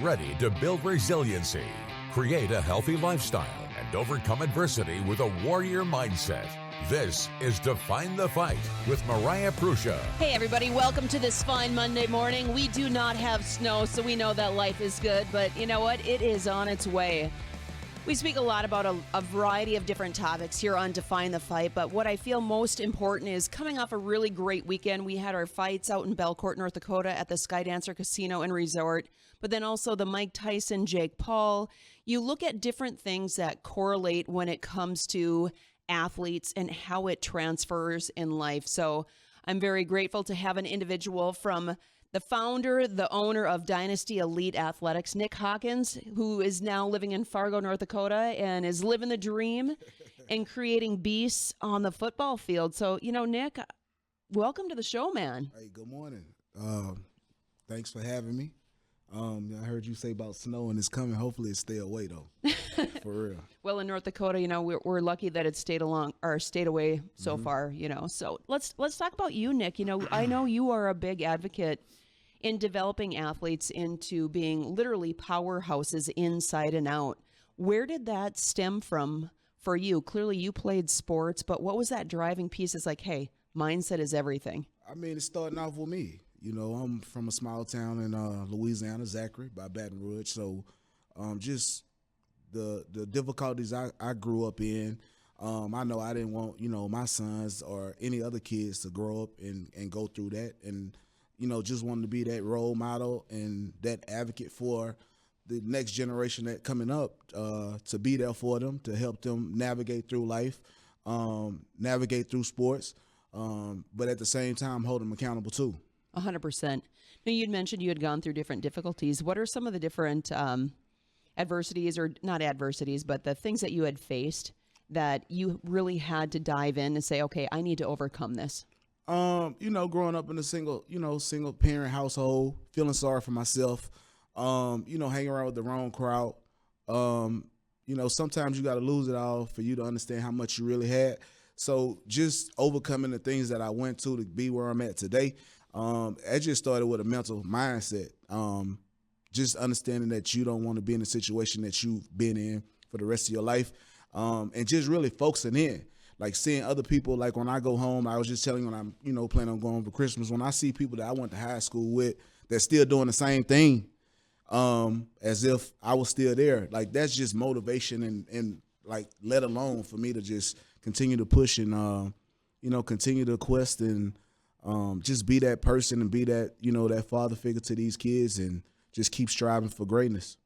ready to build resiliency, create a healthy lifestyle, and overcome adversity with a warrior mindset. This is Define the Fight with Mariah Prussia. Hey everybody, welcome to this fine Monday morning. We do not have snow, so we know that life is good, but you know what? It is on its way. We speak a lot about a variety of different topics here on Define the Fight, but what I feel most important is coming off a really great weekend. We had our fights out in Belcourt, North Dakota at the Skydancer Casino and Resort, but then also the Mike Tyson, Jake Paul. You look at different things that correlate when it comes to athletes and how it transfers in life. So I'm very grateful to have an individual from the founder, the owner of Dynasty Elite Athletics, Nick Hawkins, who is now living in Fargo, North Dakota, and is living the dream and creating beasts on the football field. So, you know, Nick, welcome to the show, man. Hey, good morning. Thanks for having me. I heard you say about snow and it's coming. Hopefully it stay away though. For real. Well, in North Dakota, you know, we're lucky that it stayed away so far, you know. So let's talk about you, Nick. You know, I know you are a big advocate in developing athletes into being literally powerhouses inside and out. Where did that stem from for you? Clearly you played sports, but what was that driving piece? It's like, hey, mindset is everything. I mean, it's starting off with me. You know, I'm from a small town in Louisiana, Zachary, by Baton Rouge. So just the difficulties I grew up in, I know I didn't want, you know, my sons or any other kids to grow up and go through that. And, you know, just wanted to be that role model and that advocate for the next generation that coming up, to be there for them, to help them navigate through life, navigate through sports, but at the same time, hold them accountable too. 100%. Now, you'd mentioned you had gone through different difficulties. What are some of the different adversities, or not adversities, but the things that you had faced that you really had to dive in and say, okay, I need to overcome this? You know, growing up in a single parent household, feeling sorry for myself, you know, hanging around with the wrong crowd. You know, sometimes you got to lose it all for you to understand how much you really had. So just overcoming the things that I went to be where I'm at today. I just started with a mental mindset. Just understanding that you don't want to be in a situation that you've been in for the rest of your life. And just really focusing in. Like seeing other people, like when I go home, I was just telling you when I'm, you know, planning on going for Christmas, when I see people that I went to high school with that's still doing the same thing, as if I was still there. Like that's just motivation and like let alone for me to just continue to push and, you know, continue to quest and just be that person and be that, you know, that father figure to these kids and just keep striving for greatness.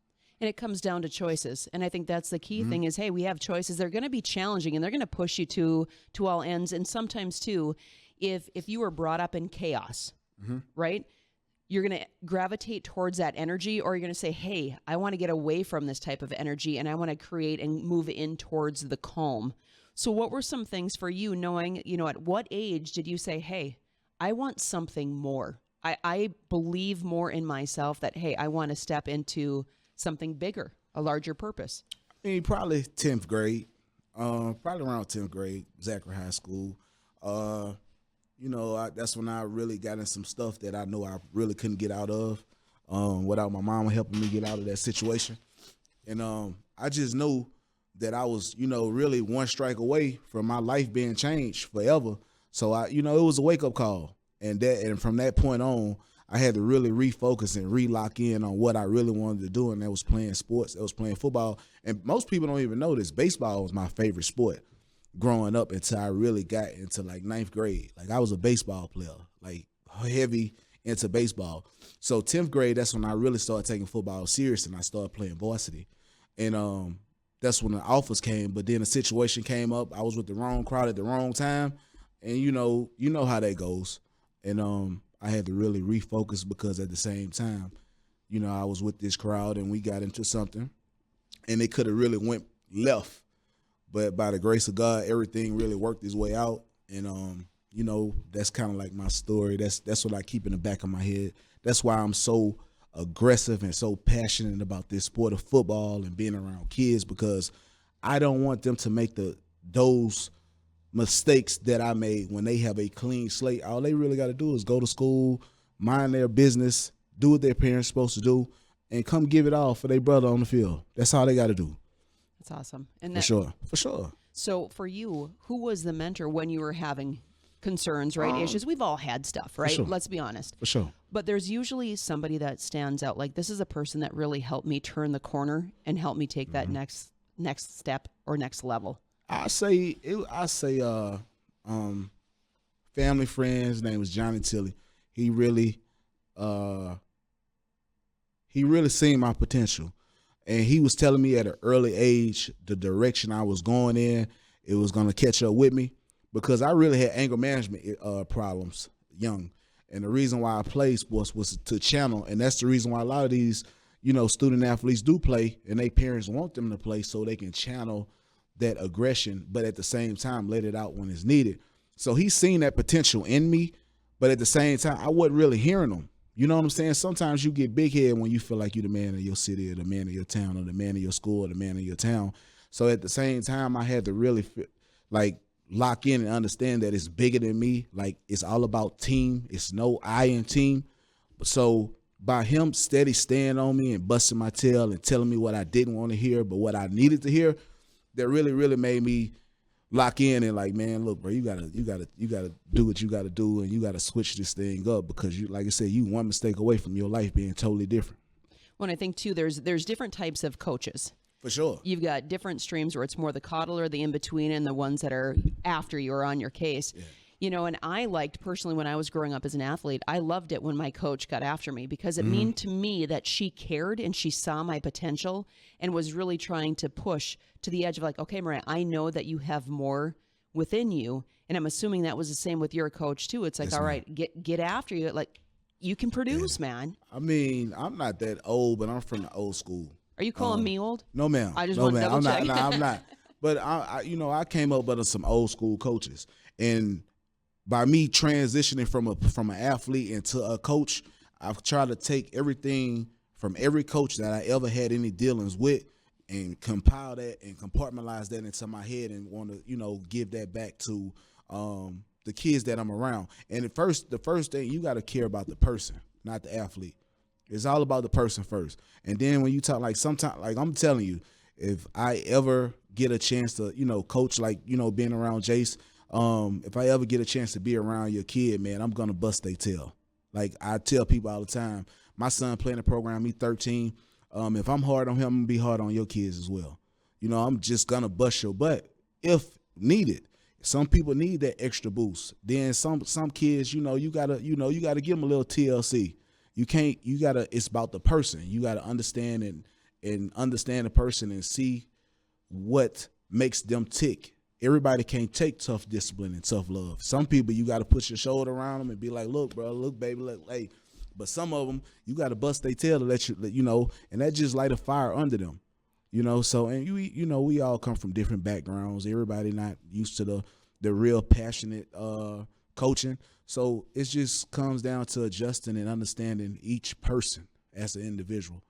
And it comes down to choices. And I think that's the key thing is, hey, we have choices. They're going to be challenging and they're going to push you to all ends. And sometimes too, if you were brought up in chaos, right, you're going to gravitate towards that energy, or you're going to say, hey, I want to get away from this type of energy and I want to create and move in towards the calm. So what were some things for you, knowing, you know, at what age did you say, hey, I want something more? I believe more in myself that, hey, I want to step into something bigger, a larger purpose. I mean, probably 10th grade, probably around 10th grade, Zachary High School. You know, that's when I really got in some stuff that I know I really couldn't get out of without my mama helping me get out of that situation. And I just knew that I was, you know, really one strike away from my life being changed forever. So you know, it was a wake up call, and from that point on, I had to really refocus and re-lock in on what I really wanted to do, and that was playing sports. That was playing football. And most people don't even know this. Baseball was my favorite sport growing up until I really got into like 9th grade. Like I was a baseball player, like heavy into baseball. So 10th grade, that's when I really started taking football serious, and I started playing varsity. And that's when the offers came. But then a situation came up. I was with the wrong crowd at the wrong time, and you know how that goes. And I had to really refocus because at the same time, you know, I was with this crowd and we got into something, and it could have really went left. But by the grace of God, everything really worked its way out. And, you know, that's kind of like my story. That's what I keep in the back of my head. That's why I'm so aggressive and so passionate about this sport of football and being around kids, because I don't want them to make those mistakes that I made when they have a clean slate. All they really got to do is go to school, mind their business, do what their parents supposed to do, and come give it all for their brother on the field. That's all they got to do. That's awesome. And For sure. So for you, who was the mentor when you were having concerns, right? Issues. We've all had stuff, right? sure. Let's be honest. For sure. But there's usually somebody that stands out. Like, this is a person that really helped me turn the corner and help me take that next step or next level. I say family friends. Name was Johnny Tilley. He really seen my potential, and he was telling me at an early age the direction I was going in. It was going to catch up with me because I really had anger management problems young, and the reason why I played sports was to channel, and that's the reason why a lot of these student athletes do play, and their parents want them to play so they can channel that aggression, but at the same time let it out when it's needed. So he's seen that potential in me, but at the same time I wasn't really hearing him. You know what I'm saying? Sometimes you get big head when you feel like you're the man of your city or the man of your town or the man of your school or the man of your town. So at the same time, I had to really lock in and understand that it's bigger than me. Like, it's all about team. It's no I in team. So by him steady staying on me and busting my tail and telling me what I didn't want to hear but what I needed to hear, that really, really made me lock in and like, man, look, bro, you gotta do what you gotta do, and you gotta switch this thing up because you, like I said, you one mistake away from your life being totally different. Well, I think too, there's different types of coaches. For sure. You've got different streams where it's more the coddler, the in-between, and the ones that are after you or on your case. Yeah. And I liked personally when I was growing up as an athlete, I loved it when my coach got after me because it meant to me that she cared and she saw my potential and was really trying to push to the edge of like, okay, Mariah, I know that you have more within you. And I'm assuming that was the same with your coach too. It's like, yes, all right, get after you. Like, you can produce, man. I mean, I'm not that old, but I'm from the old school. Are you calling me old? No, ma'am. I just want to double check. I'm not. But I came up under some old school coaches, and by me transitioning from an athlete into a coach, I've tried to take everything from every coach that I ever had any dealings with and compile that and compartmentalize that into my head and want to, give that back to the kids that I'm around. And the first thing, you got to care about the person, not the athlete. It's all about the person first. And then when you talk, like sometimes, like I'm telling you, if I ever get a chance to, coach, like, being around Jace, if I ever get a chance to be around your kid, man, I'm going to bust their tail. Like I tell people all the time, my son playing the program, he's 13. If I'm hard on him, I'm going to be hard on your kids as well. I'm just going to bust your butt if needed. Some people need that extra boost. Then some kids, you gotta give them a little TLC. It's about the person. You got to understand and understand the person and see what makes them tick. Everybody can't take tough discipline and tough love. Some people, you got to put your shoulder around them and be like, look, bro, look, baby, look, hey. But some of them, you got to bust their tail to let you, and that just light a fire under them, So, and we all come from different backgrounds. Everybody not used to the real passionate coaching. So it just comes down to adjusting and understanding each person as an individual.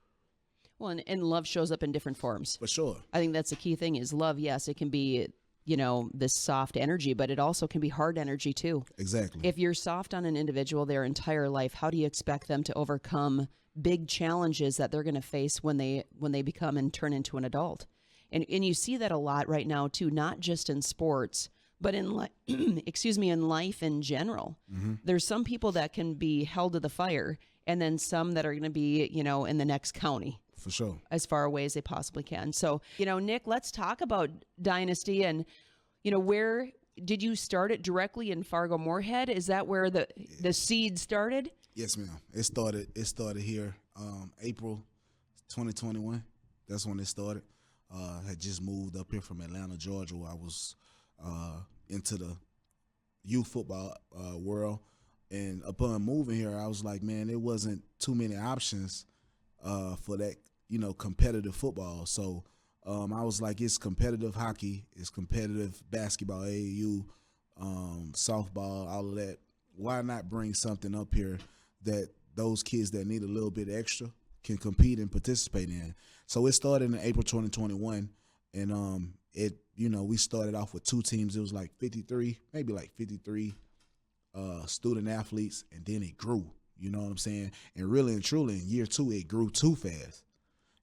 Well, and love shows up in different forms. For sure. I think that's the key thing is love. Yes, it can be, this soft energy, but it also can be hard energy too. Exactly. If you're soft on an individual their entire life, how do you expect them to overcome big challenges that they're going to face when they become and turn into an adult? And you see that a lot right now too, not just in sports, but in in life in general. Mm-hmm. There's some people that can be held to the fire, and then some that are going to be, in the next county. For sure. As far away as they possibly can. So, Nick, let's talk about Dynasty and, where did you start it directly in Fargo-Moorhead? Is that where the seed started? Yes, ma'am. It started here, April 2021. That's when it started. I had just moved up here from Atlanta, Georgia, where I was into the youth football world. And upon moving here, I was like, man, there wasn't too many options for that, competitive football. So I was like, it's competitive hockey, it's competitive basketball, AAU, softball, all of that. Why not bring something up here that those kids that need a little bit extra can compete and participate in? So it started in April 2021, and we started off with 2 teams. It was like 53 student athletes, and then it grew. You know what I'm saying? And really and truly, in year 2, it grew too fast.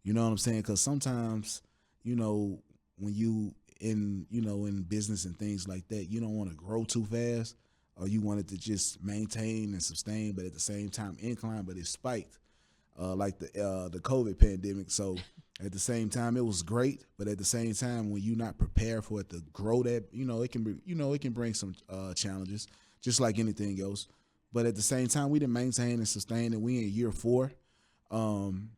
You know what I'm saying? Because sometimes, you know, when you in business and things like that, you don't want to grow too fast, or you want it to just maintain and sustain, but at the same time incline, but it spiked, like the COVID pandemic. So at the same time, it was great, but at the same time, when you're not prepared for it to grow, that it can bring some challenges, just like anything else. But at the same time, we didn't maintain and sustain it. We in year 4, and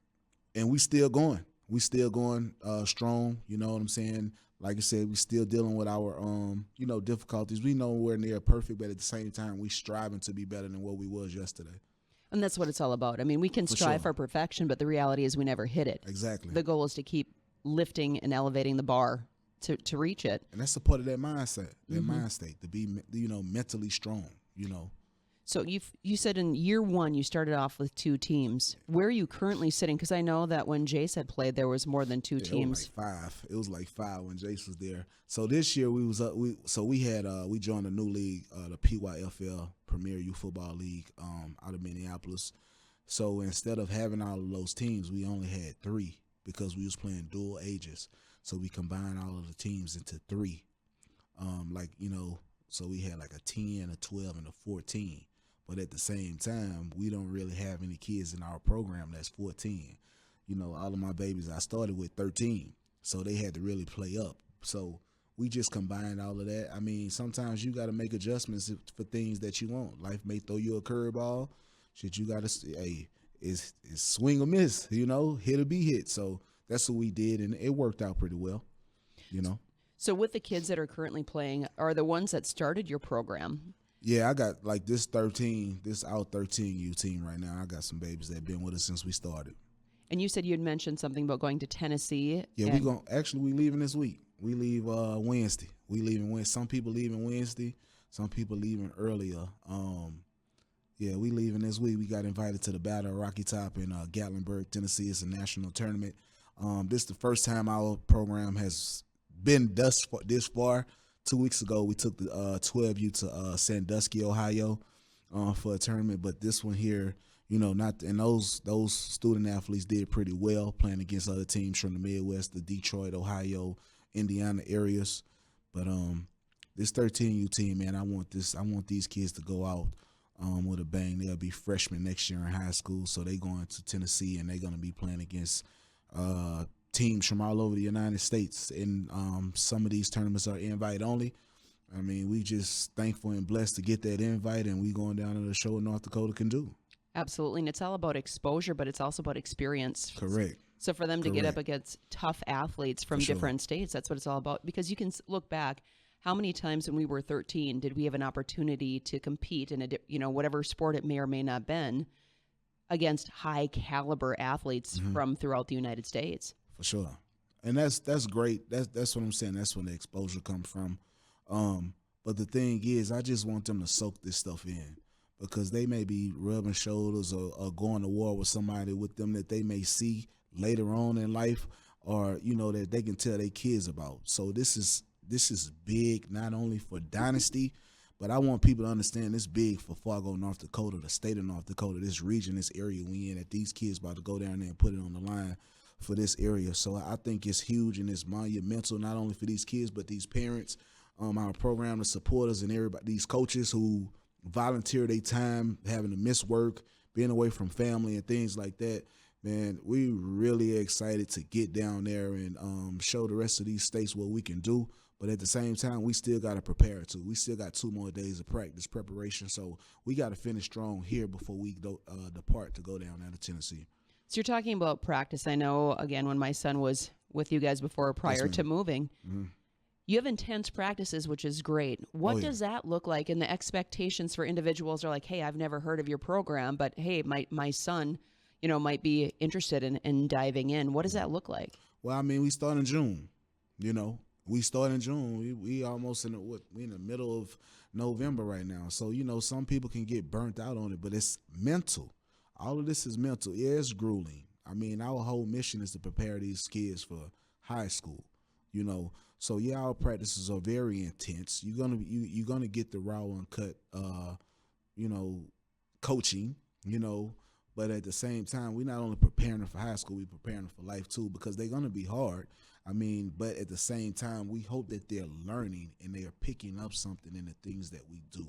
we still going. We still going strong. You know what I'm saying? Like I said, we still dealing with our difficulties. We know we're near perfect, but at the same time, we striving to be better than what we was yesterday. And that's what it's all about. I mean, we can strive for perfection, but the reality is we never hit it. Exactly. The goal is to keep lifting and elevating the bar to reach it. And that's a part of that mindset, that mind state, to be mentally strong. So you said in year 1 you started off with 2 teams. Where are you currently sitting? Because I know that when Jace had played, there was more than 2 teams. It was like 5 when Jace was there. So this year we was up. We joined a new league, the PYFL Premier Youth Football League, out of Minneapolis. So instead of having all of those teams, we only had 3 because we was playing dual ages. So we combined all of the teams into 3. So we had like a 10, a 12, and a 14. But at the same time, we don't really have any kids in our program that's 14. All of my babies, I started with 13. So they had to really play up. So we just combined all of that. I mean, sometimes you got to make adjustments for things that you want. Life may throw you a curveball. Shit, you got to, it's swing or miss, hit or be hit. So that's what we did, and it worked out pretty well, So with the kids that are currently playing, are the ones that started your program? Yeah, I got like this out 13U team right now. I got some babies that have been with us since we started. And you said you had mentioned something about going to Tennessee. Yeah, we leaving this week. We leave Wednesday. We leaving Wednesday. Some people leaving Wednesday. Some people leaving earlier. We leaving this week. We got invited to the Battle of Rocky Top in Gatlinburg, Tennessee. It's a national tournament. This is the first time our program has been this far. 2 weeks ago, we took the 12U to Sandusky, Ohio, for a tournament. But this one here, those student athletes did pretty well playing against other teams from the Midwest, the Detroit, Ohio, Indiana areas. But this 13U team, man, I want these kids to go out with a bang. They'll be freshmen next year in high school, so they going to Tennessee and they're going to be playing against teams from all over the United States, and some of these tournaments are invite only. I mean, we just thankful and blessed to get that invite, and we going down to show what North Dakota can do. Absolutely, and it's all about exposure, but it's also about experience. Correct. So for them to get up against tough athletes from different states, that's what it's all about. Because you can look back, how many times when we were 13 did we have an opportunity to compete in whatever sport it may or may not have been, against high caliber athletes from throughout the United States? For sure. And that's great. That's what I'm saying. That's when the exposure comes from. But the thing is, I just want them to soak this stuff in, because they may be rubbing shoulders or going to war with somebody with them that they may see later on in life, or that they can tell their kids about. So this is big, not only for Dynasty, but I want people to understand it's big for Fargo, North Dakota, the state of North Dakota, this region, this area we in, that these kids about to go down there and put it on the line for this area. So I think it's huge and it's monumental, not only for these kids, but these parents, our program, the supporters, and everybody, these coaches who volunteer their time, having to miss work, being away from family and things like that. Man, we really excited to get down there and show the rest of these states what we can do. But at the same time, we still got to prepare too. We still got 2 more days of preparation. So we got to finish strong here before we depart to go down there to Tennessee. So you're talking about practice. I know, again, when my son was with you guys prior to moving, you have intense practices, which is great. What does that look like? And the expectations for individuals are like, hey, I've never heard of your program, but hey, my son, might be interested in diving in. What does that look like? Well, I mean, we start in June, We start in June. We almost in the middle of November right now. So, some people can get burnt out on it, but it's mental. All of this is mental. Yeah, it's grueling. I mean, our whole mission is to prepare these kids for high school, So, yeah, our practices are very intense. You're gonna get the raw, uncut, coaching, you know. But at the same time, we're not only preparing them for high school, we're preparing them for life too, because they're going to be hard. I mean, but at the same time, we hope that they're learning and they are picking up something in the things that we do.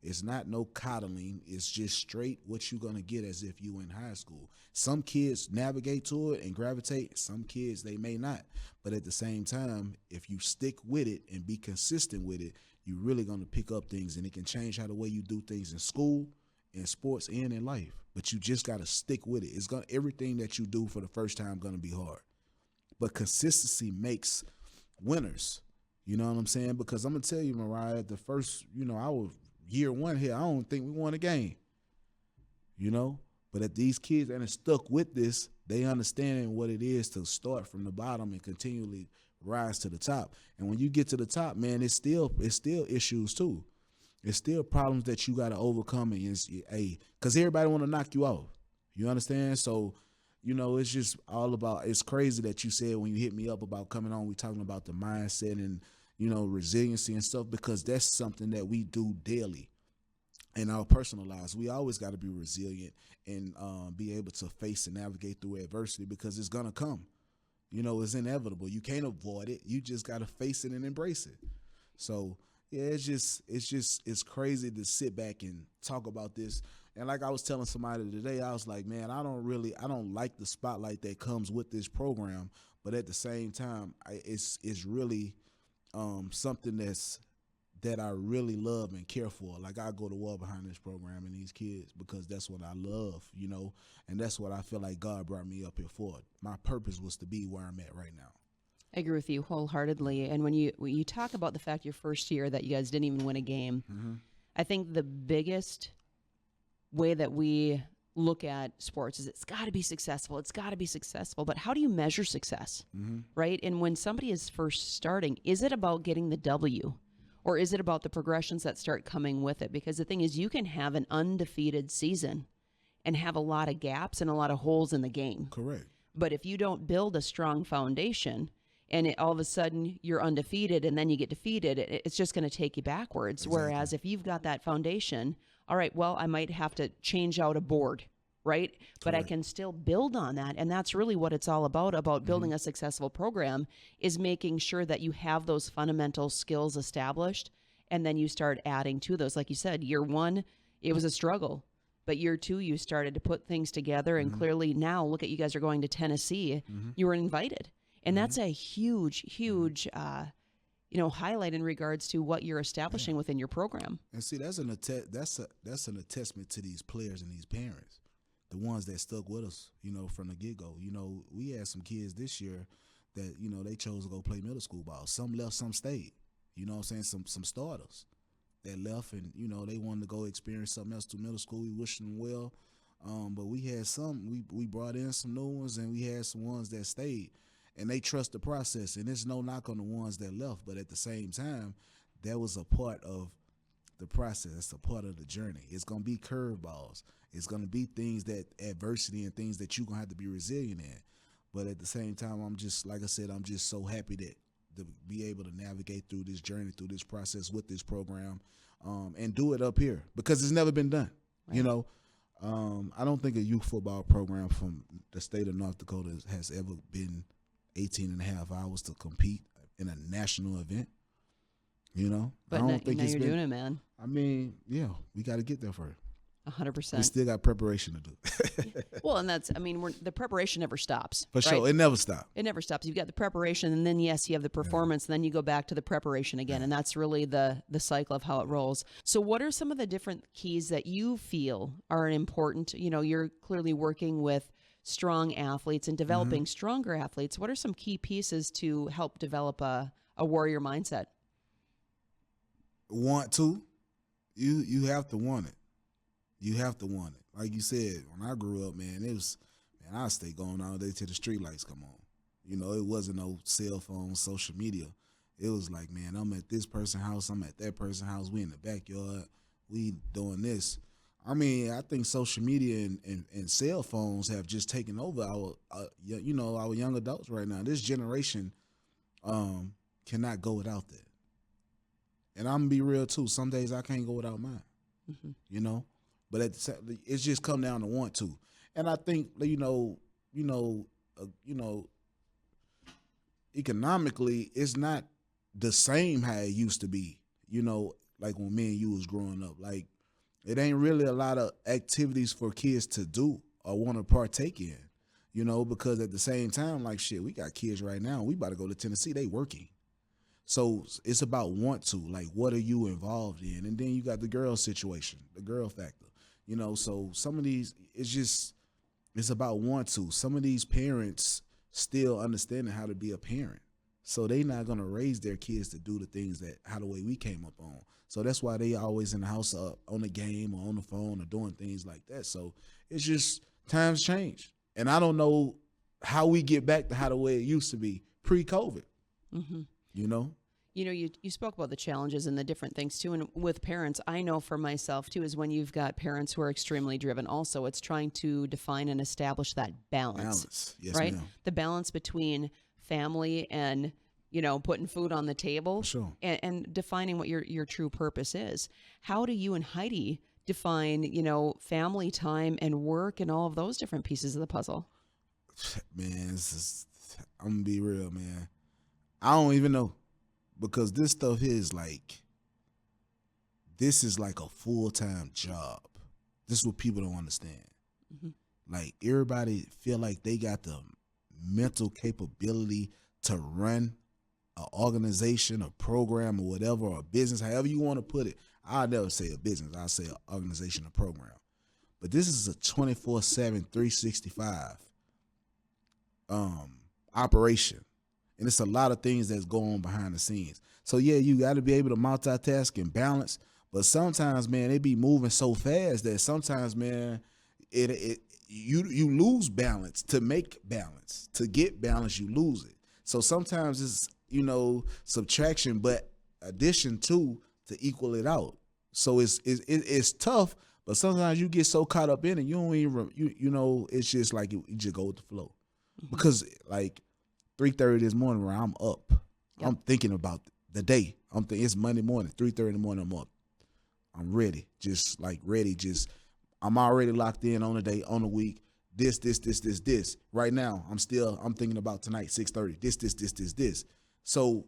It's not no coddling. It's just straight what you're going to get as if you in high school. Some kids navigate to it and gravitate. Some kids, they may not. But at the same time, if you stick with it and be consistent with it, you're really going to pick up things, and it can change how the way you do things in school, in sports, and in life. But you just got to stick with it. It's going everything that you do for the first time going to be hard. But consistency makes winners. You know what I'm saying? Because I'm going to tell you, Mariah, the first, I was year one here, I don't think we won a game, but at these kids that are stuck with this, they understanding what it is to start from the bottom and continually rise to the top. And when you get to the top, man, it's still issues too. It's still problems that you got to overcome, and because everybody want to knock you off. You understand? So, it's just all about, it's crazy that you said when you hit me up about coming on, we talking about the mindset and resiliency and stuff, because that's something that we do daily in our personal lives. We always got to be resilient and be able to face and navigate through adversity, because it's going to come. It's inevitable. You can't avoid it. You just got to face it and embrace it. So, yeah, it's crazy to sit back and talk about this. And like I was telling somebody today, I was like, man, I don't like the spotlight that comes with this program, but at the same time, it's really something that I really love and care for. Like, I go to war behind this program and these kids, because that's what I love, and that's what I feel like God brought me up here for. My purpose was to be where I'm at right now. I agree with you wholeheartedly. And when you talk about the fact your first year that you guys didn't even win a game, I think the biggest way that we look at sports is it's got to be successful. It's got to be successful. But how do you measure success, right? And when somebody is first starting, is it about getting the W, or is it about the progressions that start coming with it? Because the thing is, you can have an undefeated season and have a lot of gaps and a lot of holes in the game. Correct. But if you don't build a strong foundation, and all of a sudden you're undefeated and then you get defeated, it's just going to take you backwards. Exactly. Whereas if you've got that foundation, all right, well, I might have to change out a board, right? Correct. But I can still build on that. And that's really what it's all about building a successful program, is making sure that you have those fundamental skills established, and then you start adding to those. Like you said, year one, it was a struggle. But year two, you started to put things together, and clearly now, look at you guys are going to Tennessee. You were invited. And that's a huge highlight in regards to what you're establishing within your program. And see, that's an attestment to these players and these parents, the ones that stuck with us, from the get-go. We had some kids this year that, they chose to go play middle school ball. Some left, some stayed. You know what I'm saying? Some starters that left, and, they wanted to go experience something else through middle school. We wished them well. But we had we brought in some new ones, and we had some ones that stayed. And they trust the process, and there's no knock on the ones that left. But at the same time, that was a part of the process. It's a part of the journey. It's going to be curveballs. It's going to be things that adversity and things that you're going to have to be resilient in. But at the same time, I'm just, like I said, I'm just so happy to be able to navigate through this journey, through this process with this program, and do it up here, because it's never been done. Right. I don't think a youth football program from the state of North Dakota has ever been 18 and a half hours to compete in a national event, But I don't think you're doing it, man. I mean, yeah, we got to get there first. 100%. We still got preparation to do. Well, and that's, the preparation never stops. For sure. It never stops. It never stops. You've got the preparation, and then, yes, you have the performance, and then you go back to the preparation again, and that's really the cycle of how it rolls. So what are some of the different keys that you feel are important? You're clearly working with strong athletes and developing stronger athletes. What are some key pieces to help develop a warrior mindset? Want to. You have to want it. You have to want it. Like you said, when I grew up, man, I stay going all day till the street lights come on. It wasn't no cell phone, social media. It was like, man, I'm at this person's house, I'm at that person's house, we in the backyard, we doing this. I think social media and cell phones have just taken over our young adults right now. This generation cannot go without that. And I'm going to be real, too. Some days I can't go without mine, But at the same, it's just come down to want to. And I think economically, it's not the same how it used to be. Like when me and you was growing up, like it ain't really a lot of activities for kids to do or want to partake in. Because at the same time, like shit, we got kids right now. We about to go to Tennessee. They working. So it's about want to, like, what are you involved in? And then you got the girl situation, the girl factor, so some of these, it's about want to. Some of these parents still understanding how to be a parent. So they not going to raise their kids to do the things how the way we came up on. So that's why they always in the house on the game or on the phone or doing things like that. So it's just times change. And I don't know how we get back to how the way it used to be pre-COVID. Mm-hmm. You spoke about the challenges and the different things too. And with parents, I know for myself too, is when you've got parents who are extremely driven also, it's trying to define and establish that balance. Yes, right? Ma'am. The balance between family and, putting food on the table. Sure. And defining what your true purpose is. How do you and Heidi define, family time and work and all of those different pieces of the puzzle? Man, I'm going to be real, man. I don't even know, because this stuff is like a full-time job. This is what people don't understand. Mm-hmm. Like, everybody feel like they got the mental capability to run an organization, a program, or whatever, or a business, however you want to put it. I'll never say a business. I'll say an organization, a program. But this is a 24/7, 365 operation. And it's a lot of things that's going on behind the scenes. So, yeah, you got to be able to multitask and balance. But sometimes, man, they be moving so fast that sometimes, man, you lose balance to make balance. To get balance, you lose it. So sometimes it's, subtraction, but addition to equal it out. So it's tough, but sometimes you get so caught up in it, you don't even, it's just like you just go with the flow. Mm-hmm. Because, like, 3:30 this morning where I'm up. Yep. I'm thinking about the day. It's Monday morning, 3:30 in the morning, I'm up. I'm ready. I'm already locked in on the day, on the week. This. Right now, I'm thinking about tonight, 6:30. This. So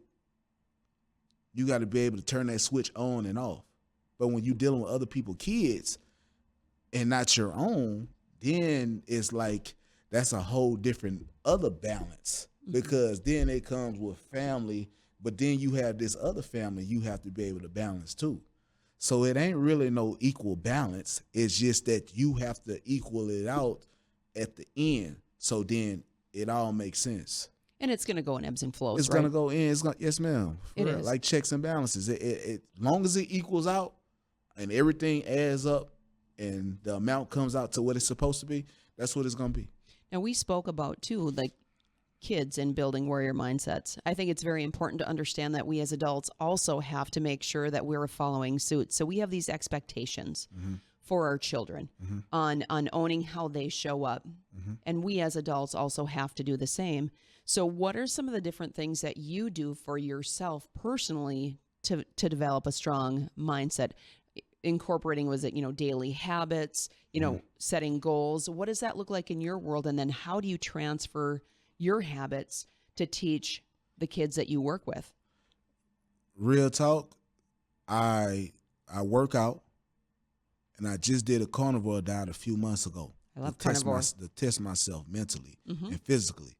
you got to be able to turn that switch on and off. But when you're dealing with other people's kids and not your own, then it's like that's a whole different other balance. Because then it comes with family, but then you have this other family you have to be able to balance too. So it ain't really no equal balance. It's just that you have to equal it out at the end. So then it all makes sense. And it's going to go in ebbs and flows. It's going to go in. Yes, ma'am. It is. Like checks and balances. It long as it equals out and everything adds up and the amount comes out to what it's supposed to be, that's what it's going to be. Now, we spoke about too, like, kids and building warrior mindsets. I think it's very important to understand that we as adults also have to make sure that we're following suit. So we have these expectations for our children on owning how they show up. Mm-hmm. And we as adults also have to do the same. So what are some of the different things that you do for yourself personally to develop a strong mindset? Incorporating, was it, daily habits, setting goals? What does that look like in your world? And then how do you transfer your habits to teach the kids that you work with? Real talk, I work out, and I just did a carnivore diet a few months ago. I love carnivore. To test myself mentally and physically.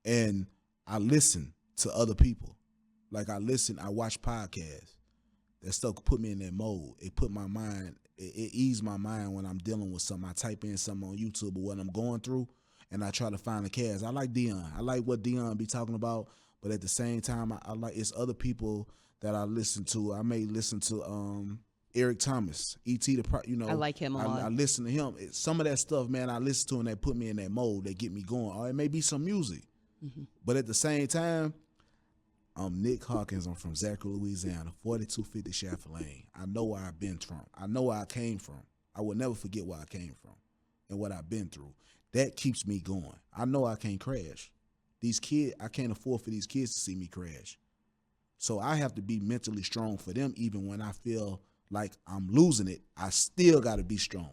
And I listen to other people. Like I watch podcasts. That stuff put me in that mode. It put my mind, it eased my mind when I'm dealing with something. I type in something on YouTube or what I'm going through, and I try to find a cast. I like Dion. I like what Dion be talking about, but at the same time, I like it's other people that I listen to. I may listen to Eric Thomas, E.T. I like him a lot. I listen to him. Some of that stuff, man, I listen to and that put me in that mode. They get me going. Or it may be some music. Mm-hmm. But at the same time, I'm Nick Hawkins. I'm from Zachary, Louisiana, 4250 Shaft Lane. I know where I've been from. I know where I came from. I will never forget where I came from and what I've been through. That keeps me going. I know I can't crash. These kids, I can't afford for these kids to see me crash. So I have to be mentally strong for them even when I feel like I'm losing it, I still got to be strong.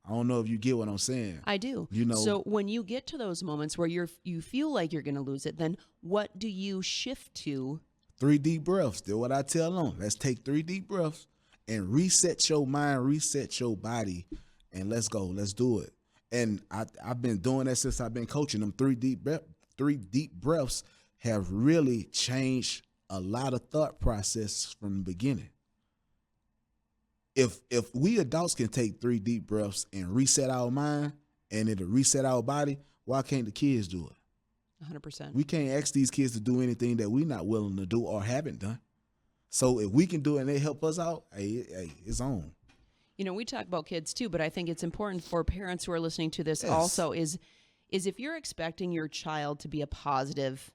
I don't know if you get what I'm saying. I do. You know, so when you get to those moments where you feel like you're going to lose it, then what do you shift to? 3 deep breaths. Still what I tell them. Let's take 3 deep breaths and reset your mind, reset your body, and let's go. Let's do it. And I've been doing that since I've been coaching them. 3 deep breaths have really changed a lot of thought process from the beginning. If we adults can take 3 deep breaths and reset our mind and it'll reset our body, why can't the kids do it? 100%. We can't ask these kids to do anything that we're not willing to do or haven't done. So if we can do it and they help us out, hey, it's on. You know, we talk about kids too, but I think it's important for parents who are listening to this Yes. also is if you're expecting your child to be a positive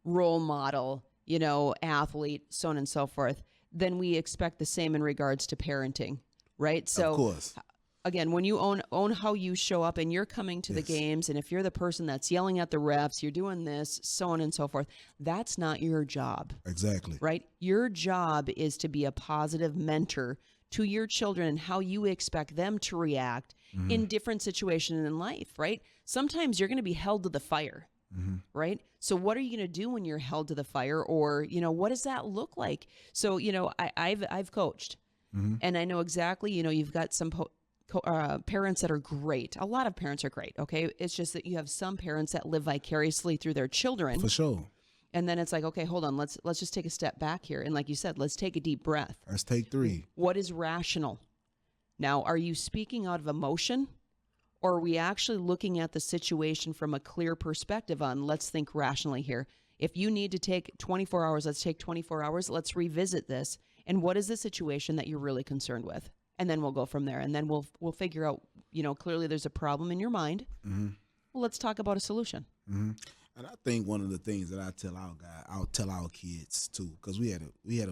role model, you know, athlete, so on and so forth, then we expect the same in regards to parenting, right? So Of course. again, when you own how you show up and you're coming to the games, and if you're the person that's yelling at the refs, you're doing this, so on and so forth, that's not your job. Exactly. Right? Your job is to be a positive mentor to your children and how you expect them to react in different situations in life, right? Sometimes you're going to be held to the fire, right? So what are you going to do when you're held to the fire? Or, you know, what does that look like? So, you know, I've coached and I know exactly, you know, you've got some parents that are great. A lot of parents are great, okay? It's just that you have some parents that live vicariously through their children. For sure. And then it's like, okay, hold on, let's just take a step back here. And like you said, let's take a deep breath. Let's take 3. What is rational? Now, are you speaking out of emotion, or are we actually looking at the situation from a clear perspective on, let's think rationally here. If you need to take 24 hours, let's take 24 hours. Let's revisit this. And what is the situation that you're really concerned with? And then we'll go from there. And then we'll figure out, you know, clearly there's a problem in your mind. Well, let's talk about a solution. And I think one of the things that I'll tell our kids too, because we had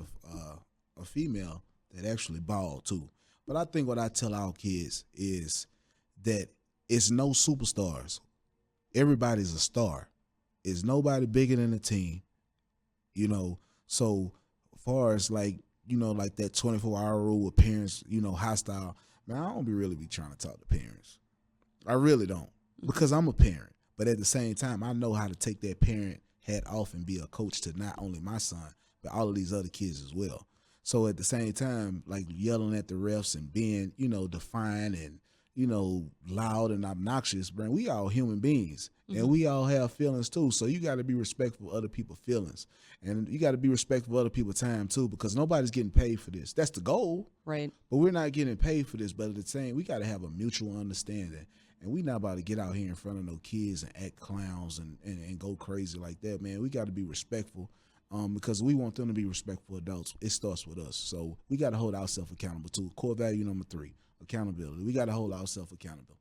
a female that actually balled too. But I think what I tell our kids is that it's no superstars. Everybody's a star. It's nobody bigger than the team, you know. So far as like, you know, like that 24-hour rule with parents, you know, hostile, man, I don't really be trying to talk to parents. I really don't, because I'm a parent. But at the same time, I know how to take that parent hat off and be a coach to not only my son, but all of these other kids as well. So at the same time, like yelling at the refs and being, you know, defiant and, you know, loud and obnoxious, man, we all human beings and we all have feelings too. So you got to be respectful of other people's feelings, and you got to be respectful of other people's time too, because nobody's getting paid for this. That's the goal. Right. But we're not getting paid for this. But at the same, we got to have a mutual understanding. And we not about to get out here in front of no kids and act clowns and go crazy like that, man. We got to be respectful because we want them to be respectful adults. It starts with us. So we got to hold ourselves accountable too. Core value number 3, accountability. We got to hold ourselves accountable.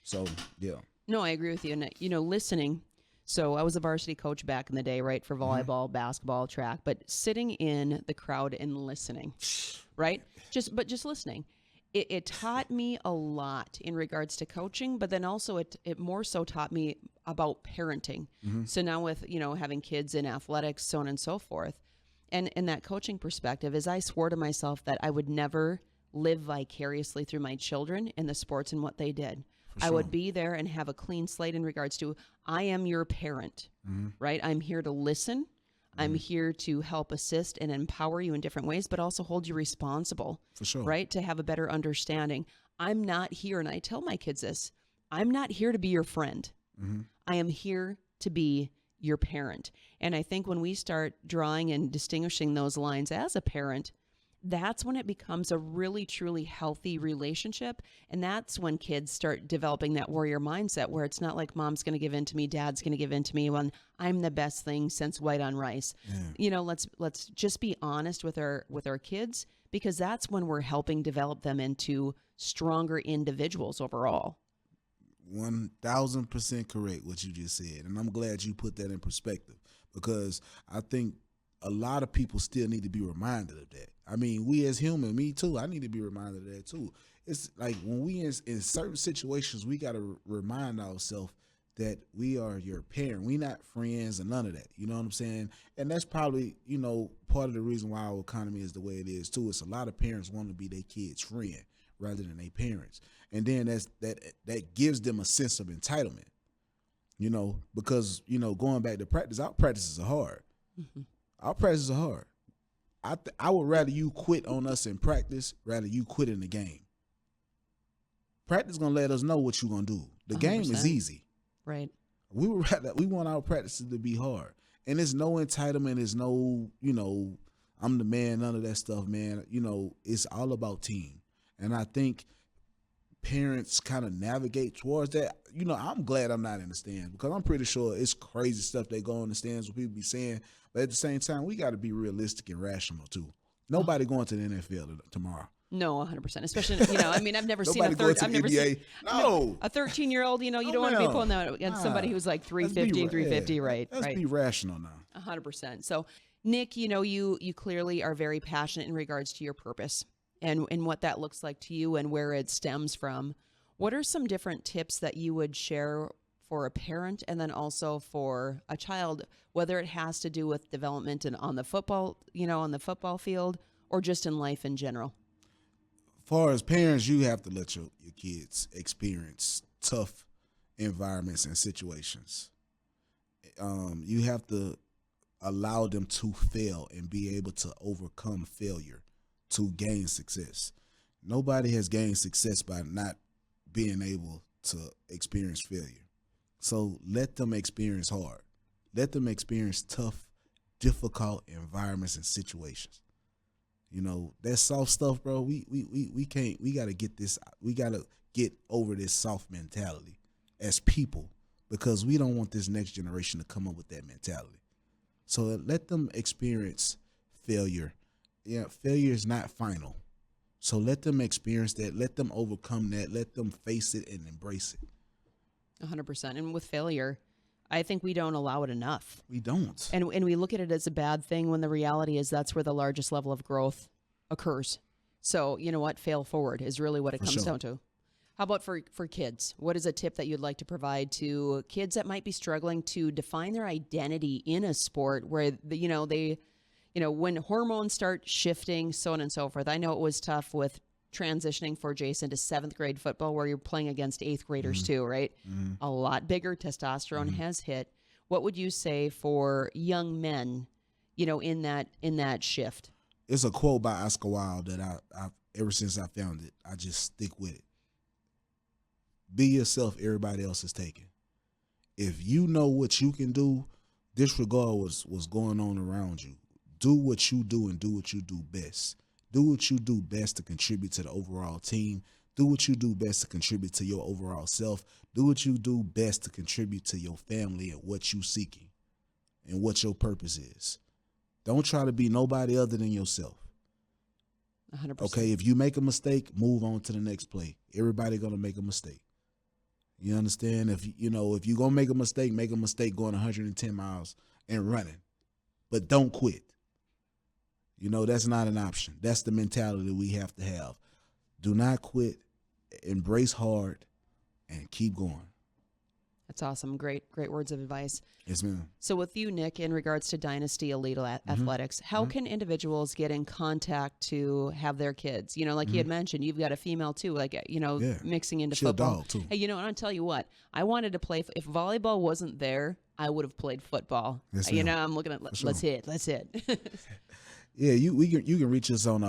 So, yeah. No, I agree with you. And, you know, listening. So I was a varsity coach back in the day, right, for volleyball, basketball, track, but sitting in the crowd and listening, right? Just listening. It taught me a lot in regards to coaching, but then also it more so taught me about parenting. So now with, you know, having kids in athletics, so on and so forth, and in that coaching perspective, is I swore to myself that I would never live vicariously through my children in the sports and what they did. I would be there and have a clean slate in regards to, I am your parent, right? I'm here to listen. I'm here to help assist and empower you in different ways, but also hold you responsible, For sure. right? To have a better understanding. I'm not here, and I tell my kids this, I'm not here to be your friend. I am here to be your parent. And I think when we start drawing and distinguishing those lines as a parent, that's when it becomes a really, truly healthy relationship. And that's when kids start developing that warrior mindset where it's not like mom's going to give in to me, dad's going to give in to me when I'm the best thing since white on rice. You know, let's just be honest with our kids, because that's when we're helping develop them into stronger individuals overall. 1,000% correct what you just said. And I'm glad you put that in perspective, because I think a lot of people still need to be reminded of that. I mean, we as human, me too, I need to be reminded of that too. It's like when we in certain situations, we got to remind ourselves that we are your parent. We not friends and none of that. You know what I'm saying? And that's probably, part of the reason why our economy is the way it is too. It's a lot of parents want to be their kids' friend rather than their parents. And then that gives them a sense of entitlement, because, going back to practice, our practices are hard. Mm-hmm. Our practices are hard. I would rather you quit on us in practice rather you quit in the game. Practice going to let us know what you're going to do. The 100%. Game is easy. Right. We want our practices to be hard. And there's no entitlement. There's no, I'm the man, none of that stuff, man. It's all about team. And I think parents kind of navigate towards that. I'm glad I'm not in the stands because I'm pretty sure it's crazy stuff they go in the stands what people be saying. But at the same time, we got to be realistic and rational too. Nobody going to the NFL tomorrow. No, 100%. Especially, I've never seen a 13-year-old, you don't want to be pulling that against somebody who's like 350, right? Let's be rational now. 100%. So, Nick, you clearly are very passionate in regards to your purpose and what that looks like to you and where it stems from. What are some different tips that you would share for a parent and then also for a child, whether it has to do with development and on the football field or just in life in general? Far as parents, you have to let your kids experience tough environments and situations. You have to allow them to fail and be able to overcome failure to gain success. Nobody has gained success by not being able to experience failure. So let them experience hard. Let them experience tough, difficult environments and situations. That soft stuff, bro, we gotta get this, we gotta get over this soft mentality as people because we don't want this next generation to come up with that mentality. So let them experience failure. Yeah, failure is not final. So let them experience that, let them overcome that, let them face it and embrace it. 100%. And with failure, I think we don't allow it enough. We don't. And we look at it as a bad thing when the reality is that's where the largest level of growth occurs. So, you know what? Fail forward is really what it comes down to. How about for kids? What is a tip that you'd like to provide to kids that might be struggling to define their identity in a sport where, when hormones start shifting, so on and so forth? I know it was tough with transitioning for Jason to 7th grade football where you're playing against 8th graders too, right? Mm-hmm. A lot bigger testosterone has hit. What would you say for young men, in that shift? It's a quote by Oscar Wilde that I ever since I found it, I just stick with it. Be yourself, everybody else is taken. If you know what you can do, disregard what's going on around you. Do what you do and do what you do best. Do what you do best to contribute to the overall team. Do what you do best to contribute to your overall self. Do what you do best to contribute to your family and what you're seeking and what your purpose is. Don't try to be nobody other than yourself. 100%. Okay, if you make a mistake, move on to the next play. Everybody gonna make a mistake. You understand? If you're gonna make a mistake going 110 miles and running. But don't quit. That's not an option. That's the mentality we have to have. Do not quit, embrace hard, and keep going. That's awesome. Great words of advice. Yes, ma'am. So with you, Nick, in regards to Dynasty Elite Athletics, how can individuals get in contact to have their kids? Like you had mentioned, you've got a female too, mixing into football. A dog too. Hey, and I'll tell you what, I wanted to play, if volleyball wasn't there, I would have played football. Yes, I'm looking at, let's hit. Yeah, you can reach us on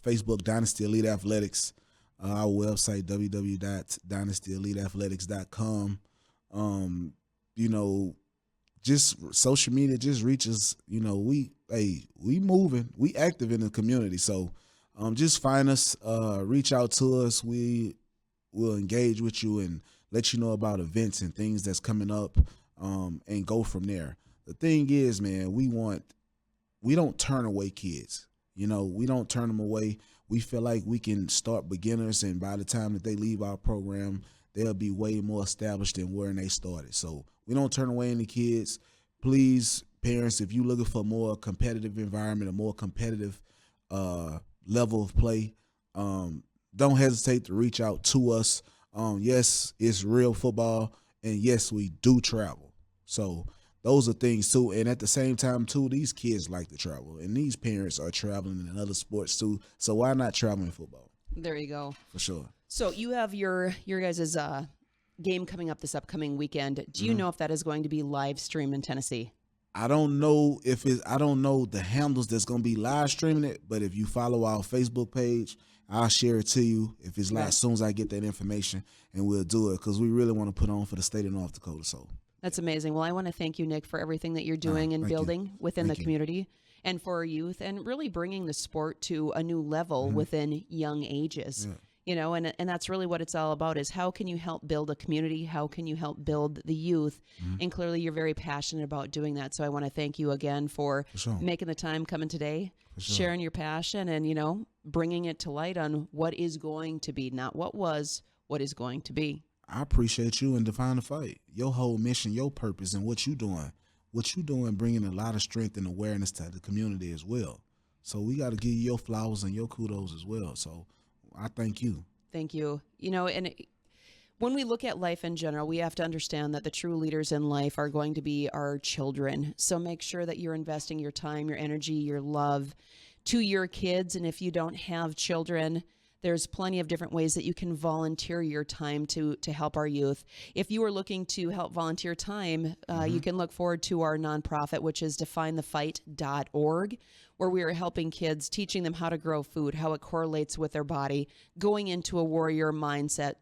Facebook, Dynasty Elite Athletics, our website, www.dynastyeliteathletics.com. Just social media, just reach us. We moving, we active in the community. So just find us, reach out to us. We will engage with you and let you know about events and things that's coming up, and go from there. The thing is, man, we don't turn away kids. We don't turn them away. We feel like we can start beginners, and by the time that they leave our program, they'll be way more established than where they started. So we don't turn away any kids. Please, parents, if you're looking for a more competitive environment, a more competitive level of play, don't hesitate to reach out to us. Yes, it's real football, And yes, we do travel. So those are things too. And at the same time too, these kids like to travel, and these parents are traveling in other sports too. So why not travel in football? There you go. For sure. So you have your guys' game coming up this upcoming weekend. Do you know if that is going to be live streamed in Tennessee? I don't know I don't know the handles that's going to be live streaming it, but if you follow our Facebook page, I'll share it to you if it's live as soon as I get that information, and we'll do it because we really want to put on for the state of North Dakota. So that's amazing. Well, I want to thank you, Nick, for everything that you're doing and building within the community and for our youth, and really bringing the sport to a new level within young ages. You know, and that's really what it's all about, is how can you help build a community? How can you help build the youth? And clearly you're very passionate about doing that. So I want to thank you again for making the time coming today, sharing your passion, and, you know, bringing it to light on what is going to be, not what was, what is going to be. I appreciate you and Define the Fight. Your whole mission, your purpose, and what you doing, bringing a lot of strength and awareness to the community as well. So we got to give you your flowers and your kudos as well. So I thank you. Thank you. You know, and when we look at life in general, we have to understand that the true leaders in life are going to be our children. So make sure that you're investing your time, your energy, your love to your kids. And if you don't have children, there's plenty of different ways that you can volunteer your time to help our youth. If you are looking to help volunteer time, you can look forward to our nonprofit, which is definethefight.org, where we are helping kids, teaching them how to grow food, how it correlates with their body, going into a warrior mindset,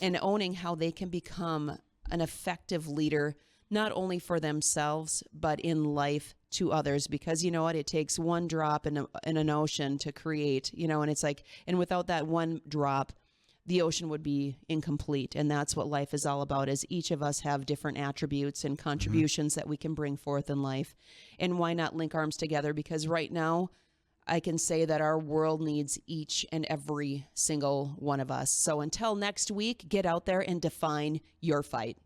and owning how they can become an effective leader, not only for themselves, but in life to others. Because you know what? It takes one drop in an ocean to create, you know, and it's like, and without that one drop, the ocean would be incomplete. And that's what life is all about, is each of us have different attributes and contributions that we can bring forth in life. And why not link arms together? Because right now, I can say that our world needs each and every single one of us. So until next week, get out there and define your fight.